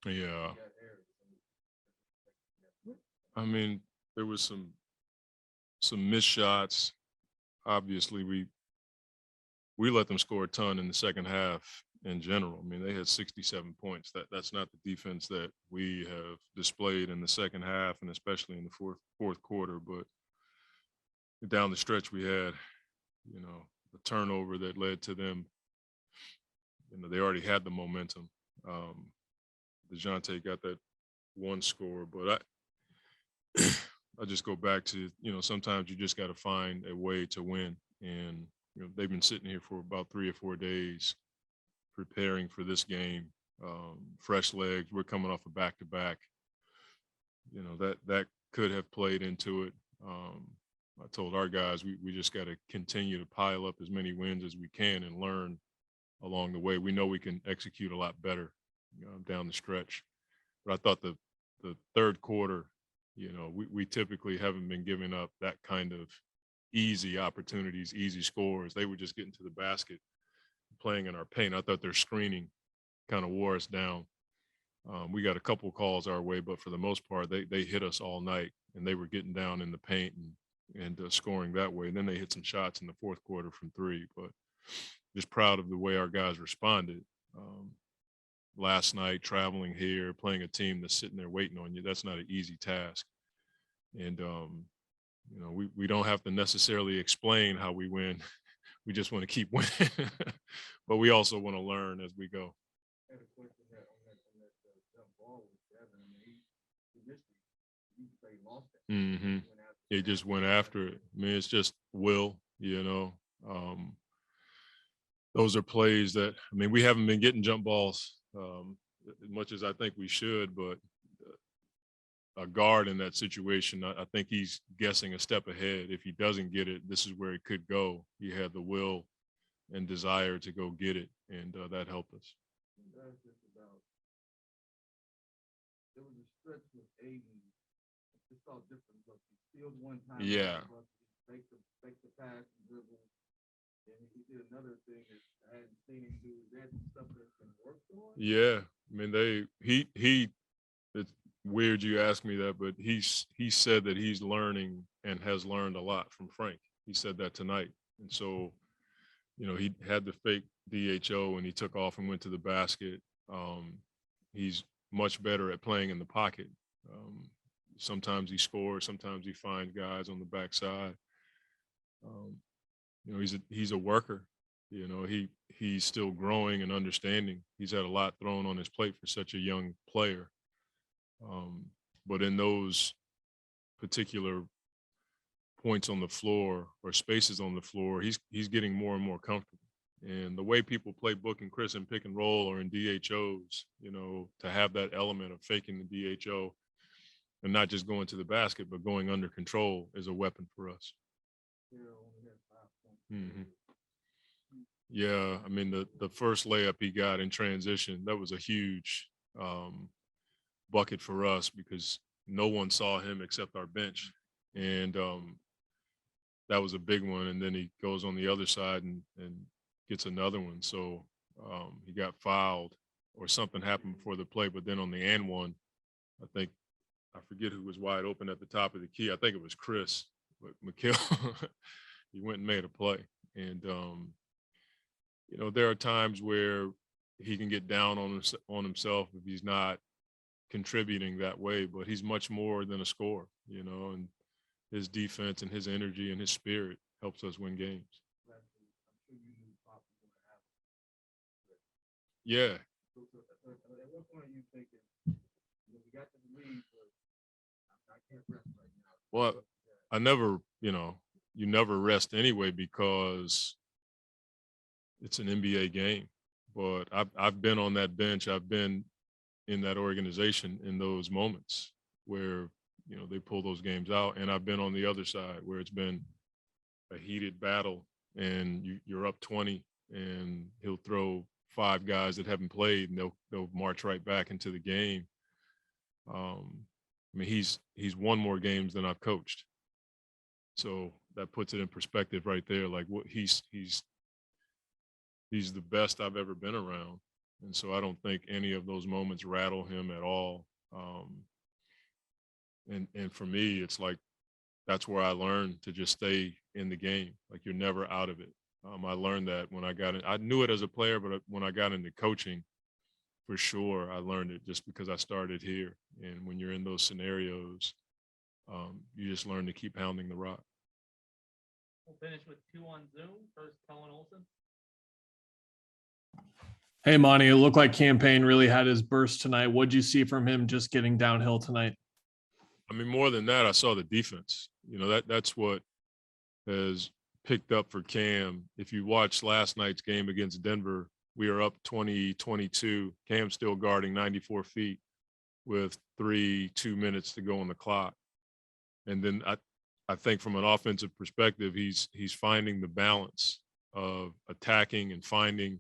Yeah. I mean, there was some missed shots. Obviously, we let them score a ton in the second half in general. I mean, they had 67 points. That's not the defense that we have displayed in the second half, and especially in the fourth quarter. But down the stretch, we had, a turnover that led to them. They already had the momentum. DeJounte got that one score, but I just go back to, sometimes you just got to find a way to win. And, they've been sitting here for about 3 or 4 days preparing for this game. Fresh legs. We're coming off a back-to-back. That could have played into it. I told our guys we just got to continue to pile up as many wins as we can and learn along the way. We know we can execute a lot better down the stretch. But I thought the third quarter, we typically haven't been giving up that kind of easy opportunities, easy scores. They were just getting to the basket, playing in our paint. I thought their screening kind of wore us down. We got a couple calls our way, but for the most part, they hit us all night, and they were getting down in the paint and scoring that way. And then they hit some shots in the fourth quarter from three. But just proud of the way our guys responded. Last night, traveling here, playing a team that's sitting there waiting on you, that's not an easy task. And, we don't have to necessarily explain how we win. We just want to keep winning. But we also want to learn as we go. Mm-hmm. He just went after it. I mean, it's just will, those are plays that, we haven't been getting jump balls as much as I think we should, but a guard in that situation, I think he's guessing a step ahead. If he doesn't get it, this is where it could go. He had the will and desire to go get it, and that helped us. There was a stretch with Ayton. It's all different, but he steals one time. Yeah. Make the pass and dribble. And he did another thing that I hadn't seen him do. That stuff that's been worked on. Yeah, it's weird you ask me that, but he said that he's learning and has learned a lot from Frank. He said that tonight. And so, he had the fake DHO and he took off and went to the basket. He's much better at playing in the pocket. Sometimes he scores, sometimes he finds guys on the backside. He's a worker. He's still growing and understanding. He's had a lot thrown on his plate for such a young player. But in those particular points on the floor or spaces on the floor, he's getting more and more comfortable. And the way people play Book and Chris in pick and roll or in DHOs, to have that element of faking the DHO and not just going to the basket, but going under control is a weapon for us. Mm-hmm. Yeah, the first layup he got in transition, that was a huge bucket for us because no one saw him except our bench. And that was a big one. And then he goes on the other side and gets another one. So he got fouled or something happened before the play. But then on the and one, I forget who was wide open at the top of the key. I think it was Chris, but Mikal, he went and made a play. And, there are times where he can get down on himself if he's not contributing that way, but he's much more than a scorer, and his defense and his energy and his spirit helps us win games. Yeah. At what point are you thinking, we got the lead, but I can't rest right now? Well, I never, you never rest anyway because it's an NBA game. But I've been on that bench. I've been in that organization in those moments where, they pull those games out. And I've been on the other side where it's been a heated battle and you're up 20 and he'll throw 5 guys that haven't played and they'll march right back into the game. He's won more games than I've coached. So that puts it in perspective right there. Like what he's the best I've ever been around. And so I don't think any of those moments rattle him at all. And for me, it's like that's where I learned to just stay in the game. Like you're never out of it. I learned that when I got in. I knew it as a player, but when I got into coaching, for sure, I learned it just because I started here. And when you're in those scenarios, you just learn to keep pounding the rock. We'll finish with 2 on Zoom. First, Cohen Olson. Hey, Monty, it looked like Payne really had his burst tonight. What'd you see from him just getting downhill tonight? I mean, more than that, I saw the defense. That's what has picked up for Cam. If you watched last night's game against Denver, we are up 20-22. Cam's still guarding 94 feet with 2 minutes to go on the clock. And then I think from an offensive perspective, he's finding the balance of attacking and finding,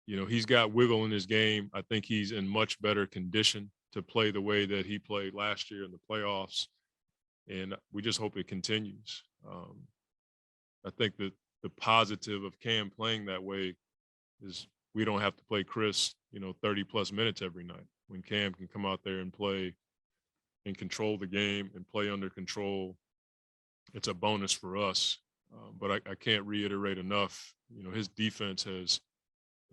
he's got wiggle in his game. I think he's in much better condition to play the way that he played last year in the playoffs. And we just hope it continues. I think that the positive of Cam playing that way is we don't have to play Chris, 30 plus minutes every night. When Cam can come out there and play and control the game and play under control, it's a bonus for us. But I can't reiterate enough, his defense has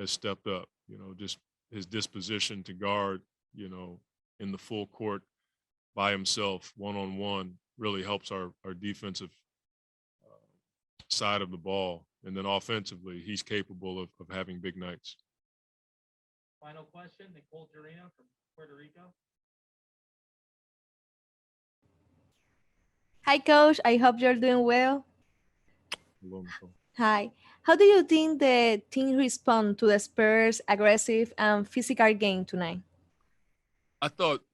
stepped up, just his disposition to guard, in the full court by himself, one-on-one, really helps our defensive side of the ball. And then offensively, he's capable of having big nights. Final question, Nicole Jarena from Puerto Rico. Hi, Coach. I hope you're doing well. Hello, Nicole. Hi. How do you think the team respond to the Spurs' aggressive and physical game tonight? I thought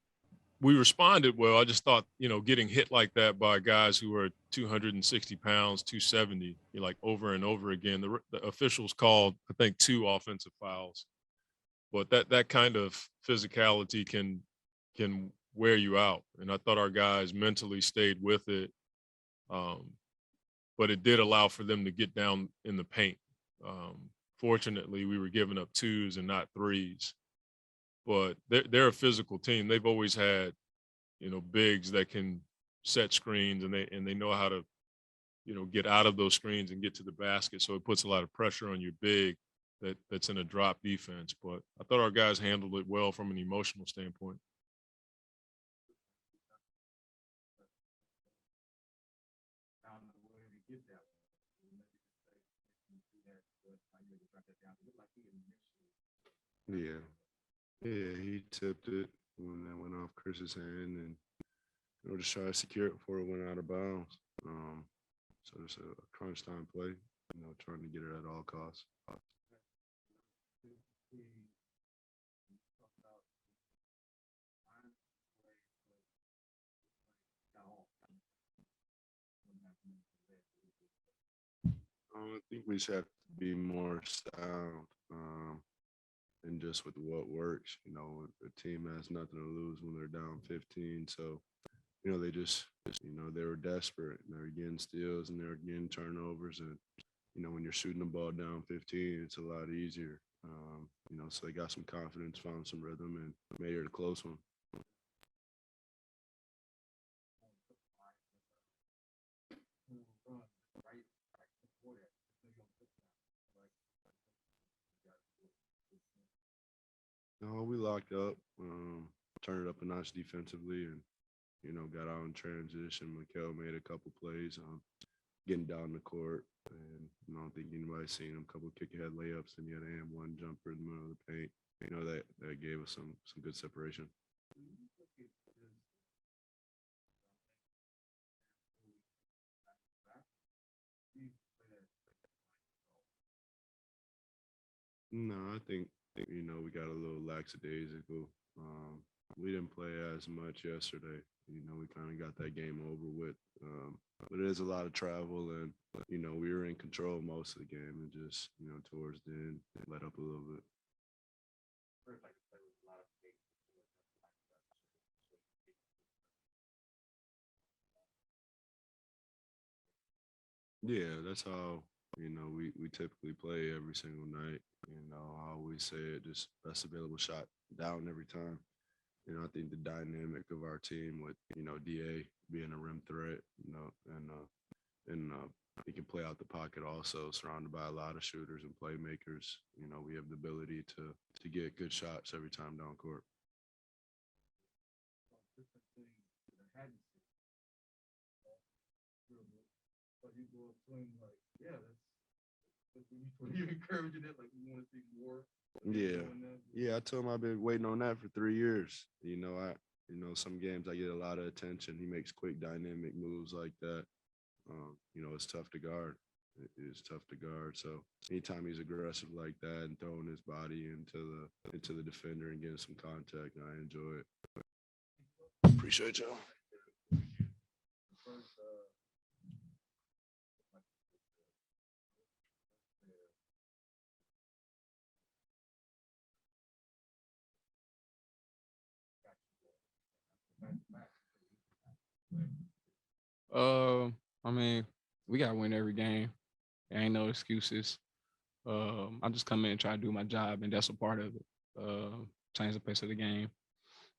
we responded well. I just thought, getting hit like that by guys who are 260 pounds, 270, like over and over again, the officials called, I think, 2 offensive fouls. But that kind of physicality can wear you out. And I thought our guys mentally stayed with it. But it did allow for them to get down in the paint. Fortunately, we were giving up 2s and not 3s. But they're a physical team. They've always had, bigs that can set screens and they know how to, get out of those screens and get to the basket. So it puts a lot of pressure on your big that's in a drop defense. But I thought our guys handled it well from an emotional standpoint. Yeah. Yeah, he tipped it when that went off Chris's hand and just try to secure it before it went out of bounds. So it's a crunch time play, trying to get it at all costs. I think we just have to be more sound. And just with what works, the team has nothing to lose when they're down 15. So, they just, they were desperate. And they were getting steals and they were getting turnovers. And, when you're shooting the ball down 15, it's a lot easier. So they got some confidence, found some rhythm, and made it a close one. No, we locked up, turned it up a notch defensively, and got out in transition. Mikal made a couple plays, getting down the court, and I don't think anybody's seen him. A couple kick ahead layups, and he had one jumper in the middle of the paint. That gave us some good separation. No, I think we got a little lackadaisical. We didn't play as much yesterday. We kind of got that game over with. But it is a lot of travel, and we were in control most of the game, and just towards the end, it let up a little bit. Yeah, that's how you know, we typically play every single night. You know, I always say it, just best available shot down every time. You know, I think the dynamic of our team with, you know, DA being a rim threat, you know, and he can play out the pocket also, surrounded by a lot of shooters and playmakers. You know, we have the ability to get good shots every time down court. Yeah, I told him I've been waiting on that for 3 years. You know, some games I get a lot of attention. He makes quick, dynamic moves like that. You know, it's tough to guard. It is tough to guard. So anytime he's aggressive like that and throwing his body into the defender and getting some contact, I enjoy it. Appreciate y'all. I mean, we gotta win every game. There ain't no excuses. I just come in and try to do my job, and that's a part of it. Change the pace of the game,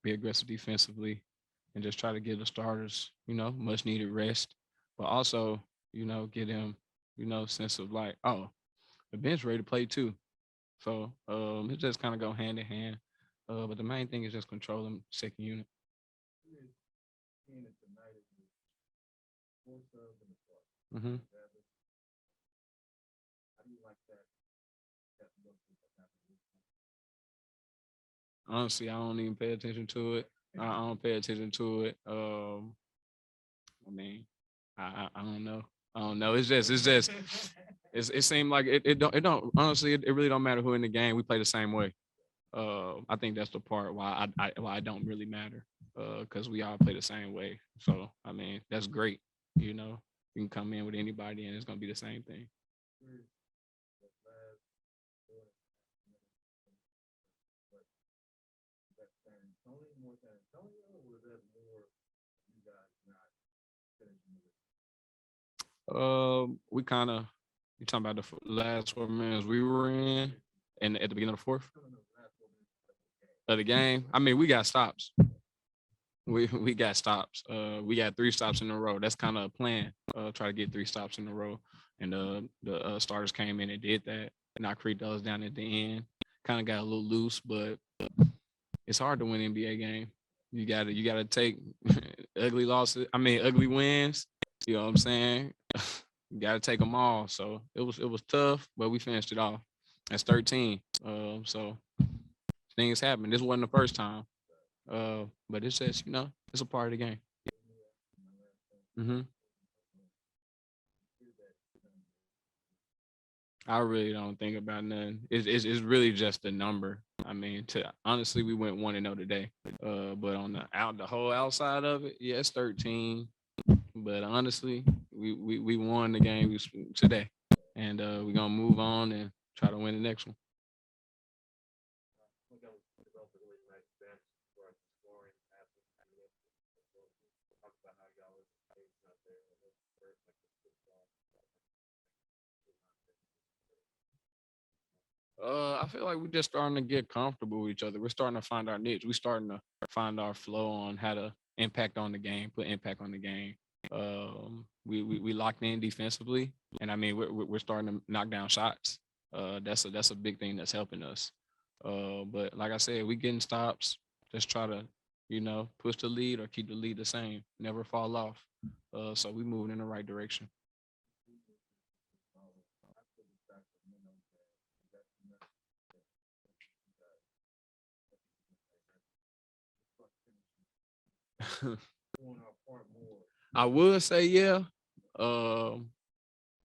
be aggressive defensively, and just try to give the starters, you know, much needed rest, but also, you know, get them, you know, sense of like, oh, the bench ready to play too. So it just kind of go hand in hand. But the main thing is just controlling second unit. Mm-hmm. Honestly, I don't even pay attention to it. I don't pay attention to it. I mean, I don't know. I don't know. It seemed like it don't honestly it really don't matter who in the game. We play the same way. I think that's the part why I don't really matter. Because we all play the same way. So I mean, that's great. You know, you can come in with anybody and it's gonna be the same thing. We kind of you talking about the last 4 minutes we were in, and at the beginning of the fourth of the game. I mean, we got stops. We got stops. We got 3 stops in a row. That's kind of a plan. Try to get 3 stops in a row, and the starters came in and did that. Knocked free throws down at the end. Kind of got a little loose, but it's hard to win an NBA game. You gotta take ugly losses. I mean, ugly wins. You know what I'm saying? You gotta take them all. So it was tough, but we finished it off. That's 13. So things happen. This wasn't the first time. But it's just, you know, it's a part of the game. Mm-hmm. I really don't think about nothing. It's really just a number. I mean, honestly, we went 1-0 today. But on the whole outside of it, yeah, it's 13. But honestly, we won the game today, and we're gonna move on and try to win the next one. I feel like we're just starting to get comfortable with each other. We're starting to find our niche. We're starting to find our flow on how to impact on the game, put impact on the game. We locked in defensively, and I mean we're starting to knock down shots. That's a big thing that's helping us. But like I said, we getting stops. Just try to, you know, push the lead or keep the lead the same. Never fall off. So we moving in the right direction. I would say yeah, but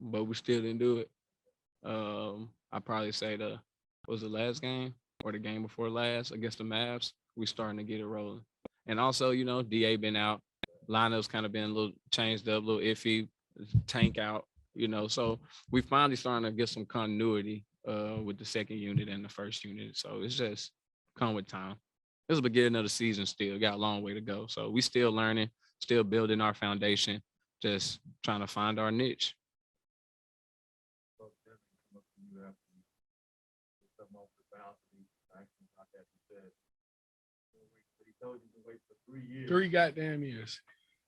we still didn't do it. I probably say was the last game or the game before last against the Mavs. We starting to get it rolling, and also you know Da been out, lineups kind of been a little changed up, a little iffy, Tank out, you know. So we finally starting to get some continuity with the second unit and the first unit. So it's just come with time. This is the beginning of the season still. Got a long way to go. So we still learning, still building our foundation, just trying to find our niche. something off the balcony. Actually, not that he said. He told you to wait for 3 years. 3 goddamn years.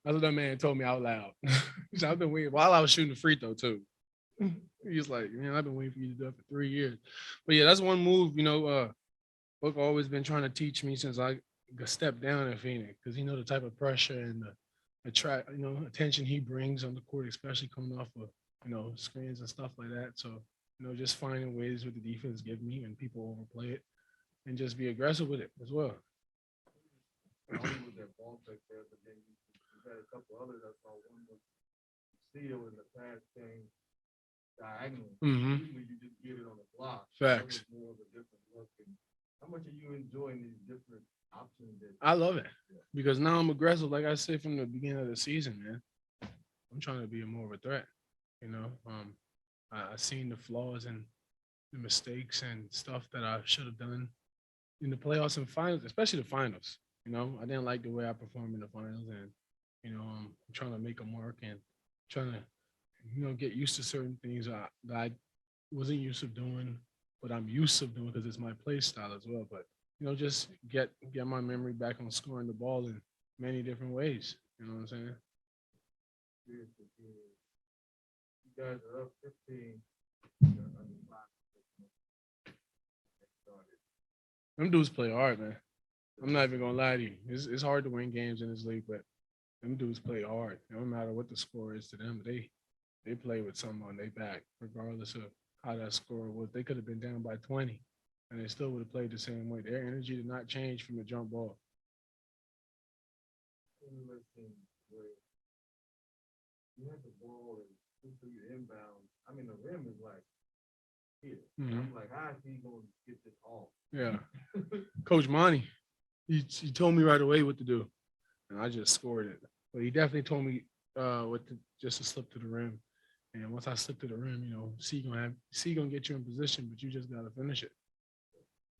That's what that man told me out loud. So I've been waiting while I was shooting the free throw too. He was like, man, I've been waiting for you to do it for 3 years. But yeah, that's one move, Book always been trying to teach me since I stepped down in Phoenix, because he know the type of pressure and the attention he brings on the court, especially coming off of, screens and stuff like that. So, just finding ways with the defense give me when people overplay it and just be aggressive with it as well. Only was that ball fake there, but then you had a couple others. I saw one was steal in the pass game diagonal. Mhm. Usually you just get it on the block. Facts. That was more of a different look. And how much are you enjoying these different options? I love it because now I'm aggressive. Like I said from the beginning of the season, man, I'm trying to be more of a threat. I seen the flaws and the mistakes and stuff that I should have done in the playoffs and finals, especially the finals. I didn't like the way I performed in the finals, and I'm trying to make a mark and trying to get used to certain things that I wasn't used to doing, but I'm used to doing because it's my play style as well. But just get my memory back on scoring the ball in many different ways. You know what I'm saying? You guys are up 15. Them dudes play hard, man. I'm not even gonna lie to you. It's hard to win games in this league, but them dudes play hard. No matter what the score is to them, they play with something on their back, regardless of how that score was. They could have been down by 20, and they still would have played the same way. Their energy did not change from the jump ball. You have the ball and through your inbound. I mean, the rim is like here. Mhm. I'm like, how is he going to get this off? Yeah. Coach Monty, he told me right away what to do, and I just scored it. But he definitely told me just to slip to the rim. And once I slip to the rim, C gonna get you in position, but you just gotta finish it.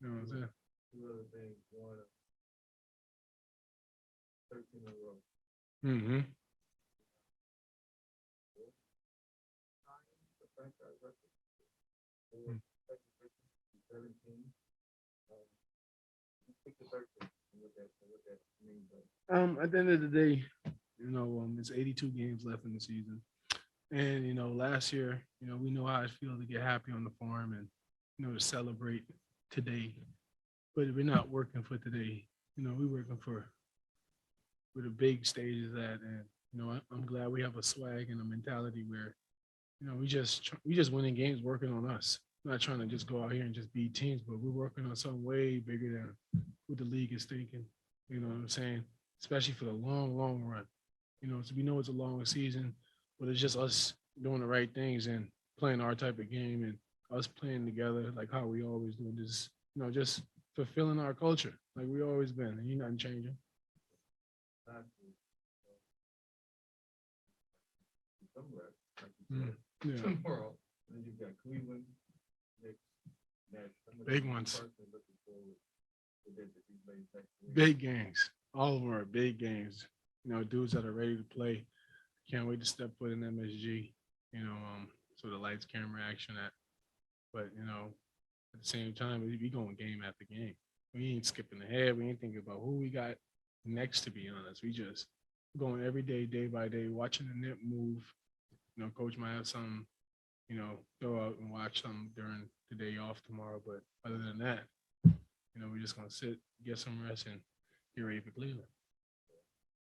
You know what I'm saying? 2 other things. One, 13 in a row. Mm-hmm. The franchise record. 4, 17. Pick the 13. What that means. At the end of the day, it's 82 games left in the season. And, last year, we know how it feels to get happy on the farm and, to celebrate today. But we're not working for today. We're working for where the big stage is at. And, I'm glad we have a swag and a mentality where, we just winning games working on us. Not trying to just go out here and just beat teams, but we're working on something way bigger than what the league is thinking. You know what I'm saying? Especially for the long, long run. So we know it's a long season, but it's just us doing the right things and playing our type of game and us playing together like how we always do. This, just fulfilling our culture like we always been. And nothing changing. Somewhere, like you said. Yeah. Tomorrow. And then you've got Cleveland. Big ones. Big Big games. All of them are big games. Dudes that are ready to play. Can't wait to step foot in MSG. So the lights, camera, action at. But at the same time, we going game after game. We ain't skipping ahead. We ain't thinking about who we got next. To be honest, we just going every day, day by day, watching the net move. Coach might have some, go out and watch some during the day off tomorrow. But other than that, we're just gonna sit, get some rest, and get ready for Cleveland.